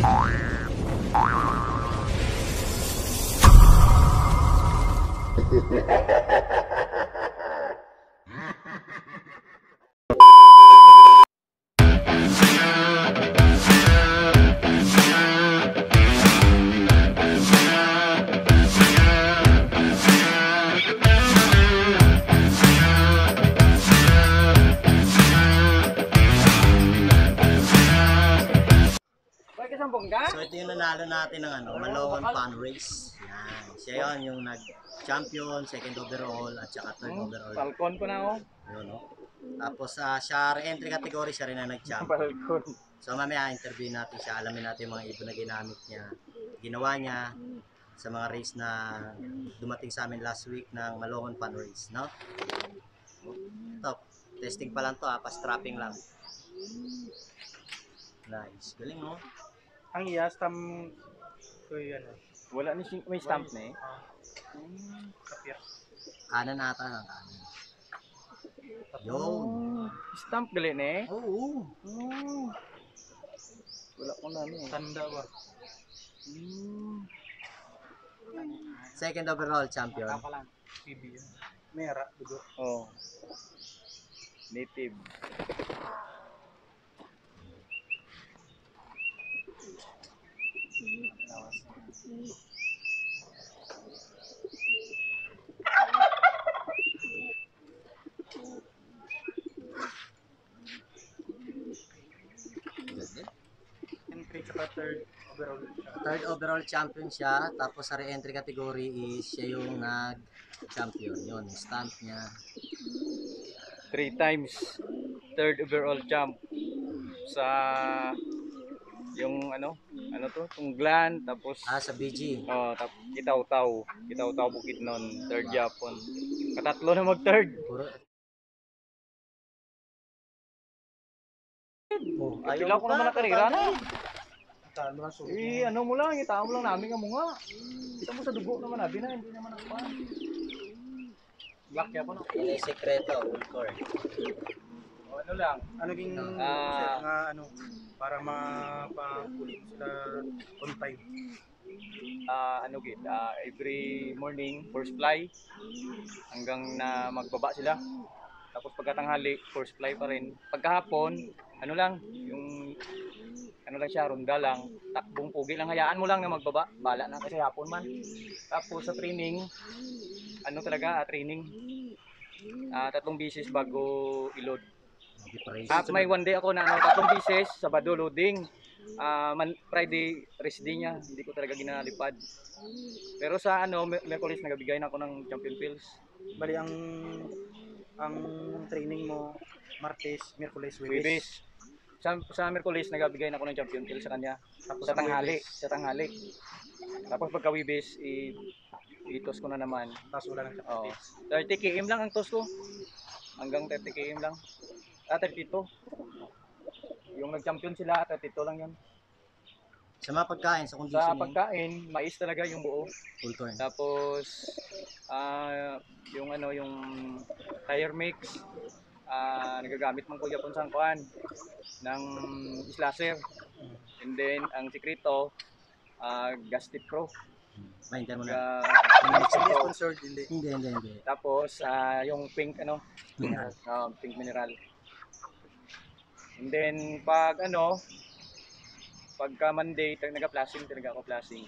So ito yung nanalo natin ng Malongon Fun Race. Yan. Siya yun yung nag-champion, second overall, at saka third overall. Falcon ko na ako. Yun, no? Tapos siya entry category, siya rin na nag-champion. So mamaya interview natin siya, alamin natin yung mga ibon na ginamit niya, ginawa niya sa mga race na dumating sa amin last week ng Malongon Fun Race, no? Top. Testing pa lang to, pa-strapping lang. Nice. Galing, no? Ang stamp ko yan. Wala ni may stamp na eh. Kapir. Kanan ata ng kanan. Yun. Stamp gali na eh. Oo. Wala ko na eh. Tanda ba? Second overall champion. PB yun. Mera, dugo. Oh. Native. Third overall champion siya, tapos sa re-entry category is siya yung nag-champion. Yun, stamp niya. 3 times third overall champ sa yung ano to, Tunglan, tapos sa BG. tapos Kitaw-Taw Bukidnon, third Japon. Katatlo na mag-third. Ayaw ko naman nakarira na. Ano mo lang, itaan mo lang namin ka mo nga. Kita mo sa dugo naman nabi na, hindi naman ako pa. Black yan po na. Yan yung sekreto, Ulcor. Ano lang? Ano ging para mapakulit sila on time? Every morning, first fly, hanggang na magbaba sila. Tapos pagkatanghali, first fly pa rin. Pagkahapon, yung siya, ronda lang, takbong pugi lang, hayaan mo lang na magbaba, bala na kasi hapon man. Tapos sa training, training, 3 beses bago ilod. At may one day ako na 3 beses, Sabado loading, Friday rest day niya, hindi ko talaga ginalipad. Pero sa Merkulis nagabigay na ako ng champion pills. Bali ang training mo Martes, Miyerkules, Huwebes. Sa Merkulis nagabigay na ako ng champion pill sa kanya. Tapos sa tanghali. Tapos pagka Huwebes itos ko na naman. Tapos wala nang champion pills. 30 km lang ang tos ko. Hanggang 30 km lang. 32. Yung nag-champion sila, 32 lang yun. Sa mga pagkain, sa conditioning? Sa pagkain, mais talaga yung buo. Full corn. Tapos, yung tire mix, nagagamit mong kuya kung saan kuhan ng slasher. And then, ang sikrito, Gastip Pro. Maintain mo na. Sponsored, hindi. Tapos, yung pink, mineral. Pink mineral. And then, pagka Monday, nag-flashing talaga ako flashing.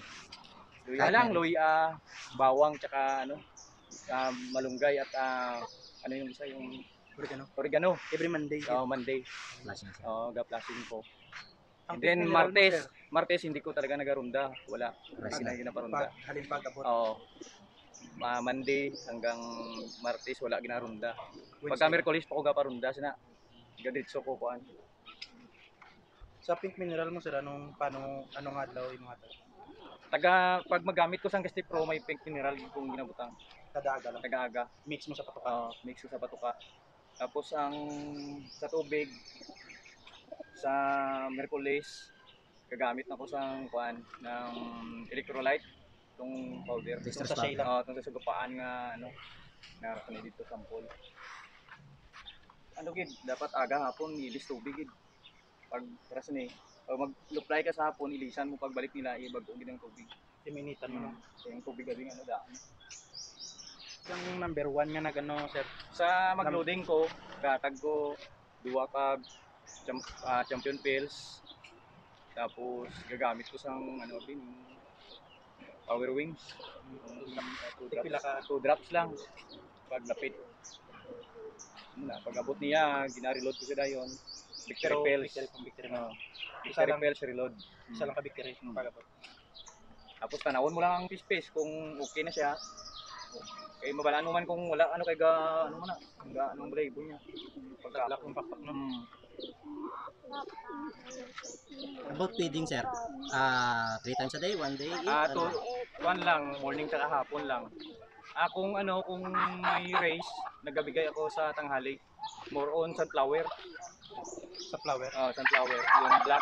Luya, bawang, tsaka malunggay at yung isa yung oregano. Every Monday. Monday. Flashing. Ga-flashing ko. And then Martes hindi ko talaga nagarunda. Wala. Kasi ginaparunda. Halimpag abot. Monday hanggang Martes wala ginarunda. Pagka Miyerkules pa ko gaparunda sina. Gadritso ko kuan. Sa pink mineral mo sila anong adlaw imong ato? Pag magamit ko sang Gastip Pro may pink mineral kung ginabutang. Kada-aga. Mix mo sa patuka. Mix ko sa patuka. Tapos sa tubig sa Miyerkules gagamit na ko sang kuan ng electrolyte tong powder. Extra sa shake lang. Tong sa sugapaan nga na dito sample. Dapat aga hapon ilis tubig gid. Pag O mag-apply ka sa hapon, ilisan mo pagbalik nila, ibagong din ang tubig. Iminitan mo. Kaya yung tubig kasi ano daan. Yung number 1 nga na gano, sir. Sa mag-loading ko, gatag ko, duwa ka champion pills. Tapos gagamit ko sang ano din, power wings. Pila ka? 2 drops lang. Paglapit. Pag abot niya, gina-reload ko siya dayon. Victory pills. Victory No. Isa Victory lang. pills reload. Isa lang ka victory. Pagabot. Tapos tanawon mo lang ang space kung okay na siya. Kaya mabalaan mo man kung wala ano kay ga ano mo na, ga anong balahibo niya. Pagkalak ng pakpak, no? About feeding, sir. 3 times a day, 1 day, eat, To one lang, morning tsaka hapon lang. Kung may race, nagabigay ako sa tanghali. More on sunflower. Sa flower. Sunflower, yung black.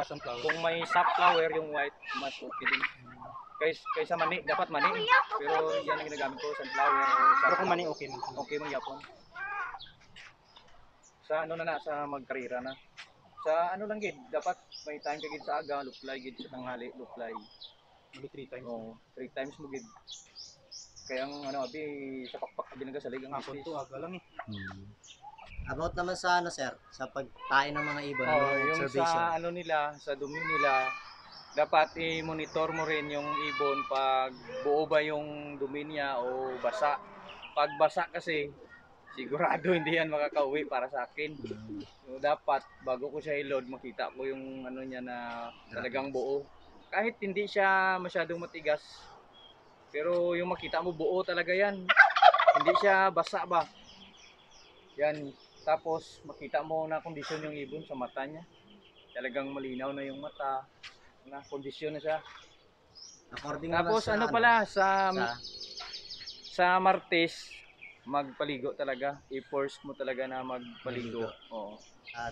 Sunflower. Kung may safflower, yung white, mas okay din. Kaysa mani, dapat mani. Pero yan ang ginagamit ko, sunflower. Pero kung mani, okay man. Okay man yapon. Sa sa magkarira na. Sa lang gid, dapat may time ka gid sa aga, luplay gid sa tanghali, luplay. Maybe 3 times. 3 times mo gid. Kaya ang abi sa pakpak abi nagasalig ang Hapon to, aga lang eh. About naman sa sir, sa pagtain ng mga ibon, yung yung observation. sa nila, sa dumi nila, dapat i-monitor mo rin yung ibon pag buo ba yung dumi niya o basa. Pag basa kasi, sigurado hindi yan makakauwi para sa akin. So, dapat bago ko siya i-load, makita ko yung niya na talagang buo. Kahit hindi siya masyadong matigas, pero yung makita mo buo talaga yan. Hindi siya basa ba. Yan. Tapos makita mo na kondisyon yung ibon sa mata niya. Talagang malinaw na yung mata. Na kondisyon na siya. According Tapos naman sa, sa Martes, magpaligo talaga. I-force mo talaga na magpaligo. Oo.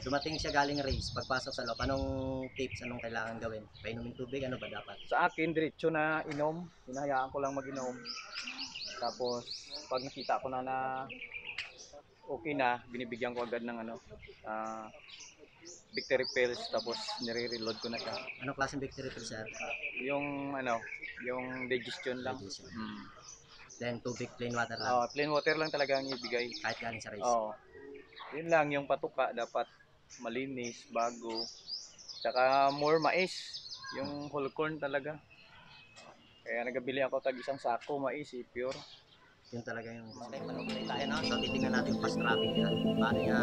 Dumating siya galing race, pagpasok sa loob, anong tips, anong kailangan gawin? Painumin tubig, ano ba dapat? Sa akin, diretso na inom. Hinahayaan ko lang mag-inom. Tapos, pag nakita ko na okay na, binibigyan ko agad ng victory pills, tapos nire-reload ko na siya. Anong klaseng victory pill, sir? Yung yung digestion lang. Digestion. Then tubig, plain water lang. Plain water lang talaga ang ibigay. Kahit galing sa race. Yun lang, yung patuka dapat malinis, bago. Tsaka more mais, yung whole corn talaga. Kaya nagabili ako tag isang sako mais, pure. Yun talaga yung manukulay tayo, no? So titingnan natin yung fast tracking niya. Paano niya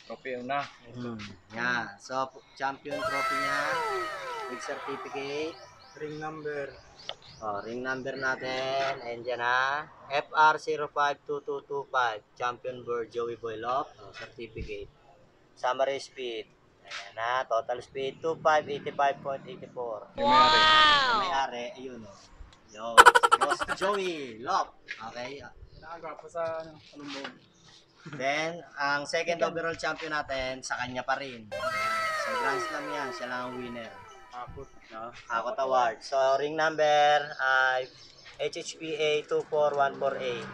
Trophy na. Yeah. So, champion trophy niya with certificate. Ring number. Ring number natin. And yan na. FR052225. Champion bird Joey Boy Lop. Certificate. Summary speed. Ayan na, total speed 2585.84. Yung may-ari. Ang may-ari, ayun o. Yo, Boss Joey Lop. Okay. Nakagapo sa anong mo. Then, ang second overall champion natin, sa kanya pa rin. So, Grand Slam yan. Siya lang ang winner. Akot. No? Akot Award. So, ring number ay HHPA 24148.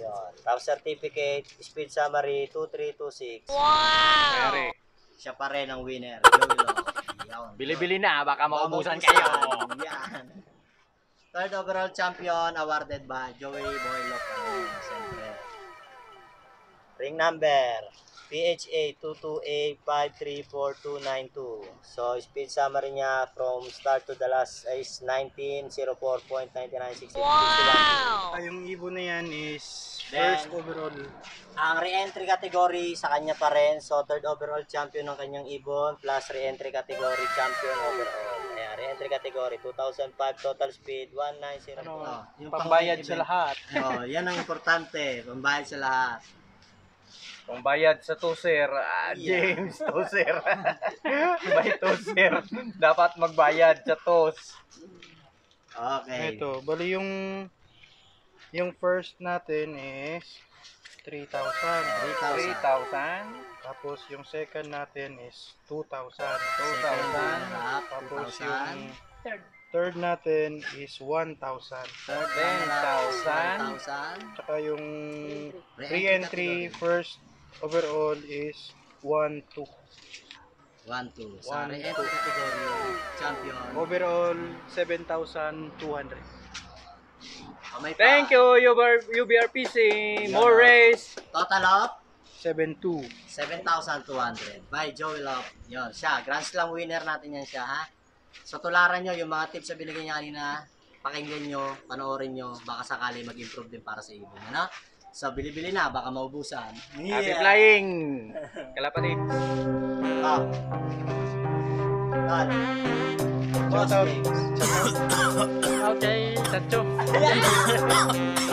Yun. Top certificate, speed summary 2326. May-ari. Siya pa rin ang winner. Joey Lop. Yan. Bili-bili na, baka maubusan Maubusan. kayo. Yan. Third overall champion awarded by Joey Boy Lop. Siyempre. Ring number PHA 228534292. So, speed summary niya from start to the last is 1904.9966. Yung ibon na yan is Then, first overall. Ang re-entry category sa kanya pa rin. So, third overall champion ng kanyang ibon plus re-entry category champion overall. Ayan, re-entry category 2005 total speed 1904. Ano, Yung pambayad pang- sa lahat. Oh, yan ang importante. Pambayad sa lahat. Kung bayad sa toser, Yeah. James, toser. By toser, dapat magbayad sa tos. Okay. Ito, bali yung first natin is 3,000. 3,000. Tapos yung second natin is 2,000. Second runner-up, Tapos 2,000. yung third natin is 1,000. Third 10,000. 1,000. Tsaka yung Re-entry re-entry first overall is 1,200. 1-2. Sa 1, re-entry 2. category, champion. Overall 7,200. May pa. Thank you, UBRPC. More race. Total of 7,200. 7,200 by Joey Lop. Yun, siya. Grand Slam winner natin yan siya, ha? So, tularan nyo yung mga tips na binigay niya kanina. Pakinggan nyo, panoorin nyo. Baka sakali mag-improve din para sa ibon. Ano? So, bili-bili na. Baka maubusan. Happy flying. Kalapatid. Top. God. Just Shout out. James. Okay, Tacho. Yeah.